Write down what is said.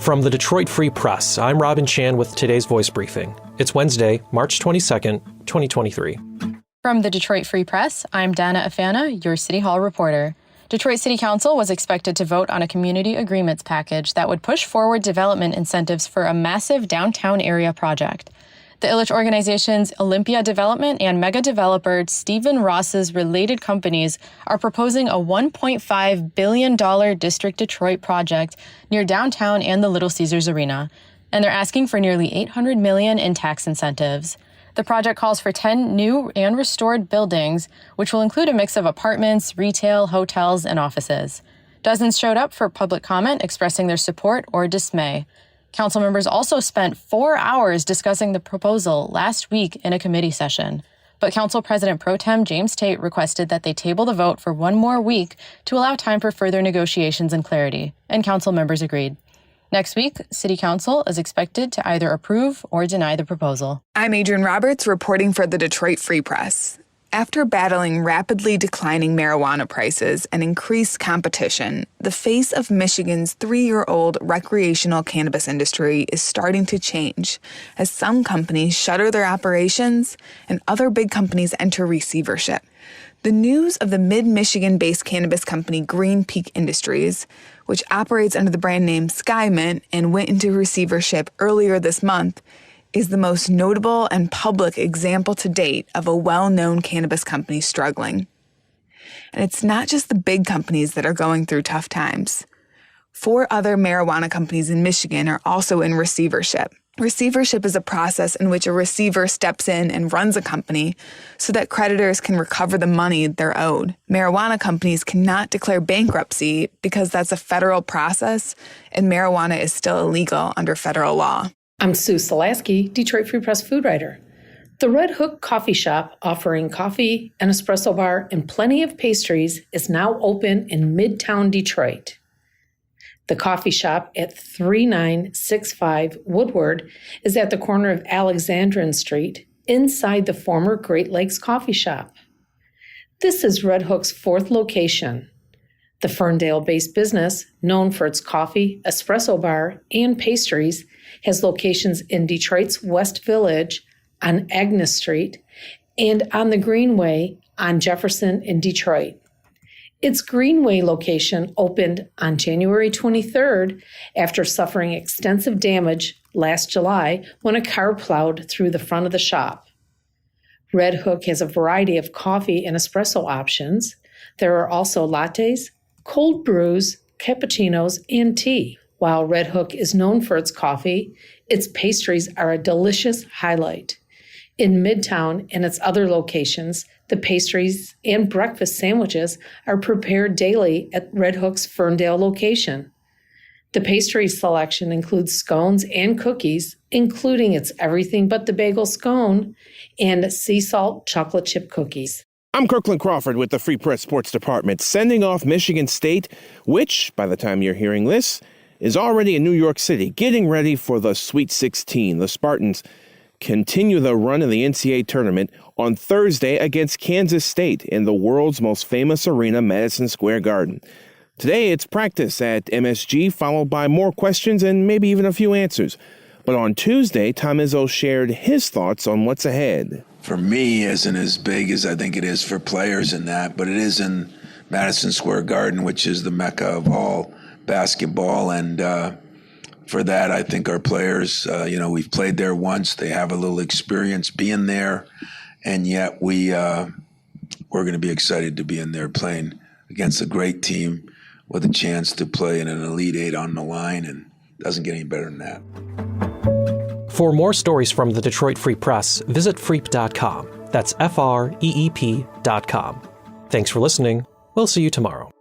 From the Detroit Free Press, I'm Robin Chan with today's Voice Briefing. It's Wednesday, March 22nd, 2023. From the Detroit Free Press, I'm Dana Afana, your City Hall reporter. Detroit City Council was expected to vote on a community agreements package that would push forward development incentives for a massive downtown area project. The Ilitch Organization's Olympia Development and mega developer Stephen Ross's related companies are proposing a $1.5 billion District Detroit project near downtown and the Little Caesars Arena, and they're asking for nearly $800 million in tax incentives. The project calls for 10 new and restored buildings, which will include a mix of apartments, retail, hotels, and offices. Dozens showed up for public comment expressing their support or dismay. Council members also spent 4 hours discussing the proposal last week in a committee session. But Council President Pro Tem James Tate requested that they table the vote for one more week to allow time for further negotiations and clarity, and Council members agreed. Next week, City Council is expected to either approve or deny the proposal. I'm Adrienne Roberts reporting for the Detroit Free Press. After battling rapidly declining marijuana prices and increased competition, the face of Michigan's 3-year-old recreational cannabis industry is starting to change as some companies shutter their operations and other big companies enter receivership. The news of the mid-Michigan-based cannabis company Green Peak Industries, which operates under the brand name Skymint and went into receivership earlier this month, is the most notable and public example to date of a well-known cannabis company struggling. And it's not just the big companies that are going through tough times. 4 other marijuana companies in Michigan are also in receivership. Receivership is a process in which a receiver steps in and runs a company so that creditors can recover the money they're owed. Marijuana companies cannot declare bankruptcy because that's a federal process, and marijuana is still illegal under federal law. I'm Sue Solaski, Detroit Free Press food writer. The Red Hook Coffee Shop, offering coffee, an espresso bar, and plenty of pastries, is now open in Midtown Detroit. The coffee shop at 3965 Woodward is at the corner of Alexandrin Street, inside the former Great Lakes Coffee Shop. This is Red Hook's 4th location. The Ferndale-based business, known for its coffee, espresso bar, and pastries, has locations in Detroit's West Village, on Agnes Street, and on the Greenway on Jefferson in Detroit. Its Greenway location opened on January 23rd after suffering extensive damage last July when a car plowed through the front of the shop. Red Hook has a variety of coffee and espresso options. There are also lattes, cold brews, cappuccinos, and tea. While Red Hook is known for its coffee, its pastries are a delicious highlight. In Midtown and its other locations, the pastries and breakfast sandwiches are prepared daily at Red Hook's Ferndale location. The pastry selection includes scones and cookies, including its Everything But the Bagel scone and sea salt chocolate chip cookies. I'm Kirkland Crawford with the Free Press Sports Department, sending off Michigan State, which, by the time you're hearing this, is already in New York City, getting ready for the Sweet 16. The Spartans continue the run in the NCAA tournament on Thursday against Kansas State in the world's most famous arena, Madison Square Garden. Today, it's practice at MSG, followed by more questions and maybe even a few answers. But on Tuesday, Tom Izzo shared his thoughts on what's ahead. For me, isn't as big as I think it is for players in that, but it is in Madison Square Garden, which is the mecca of all basketball, and for that, I think our players, we've played there once. They have a little experience being there, and yet we're going to be excited to be in there playing against a great team with a chance to play in an Elite Eight on the line, and it doesn't get any better than that. For more stories from the Detroit Free Press, visit freep.com. That's FREEP.com. Thanks for listening. We'll see you tomorrow.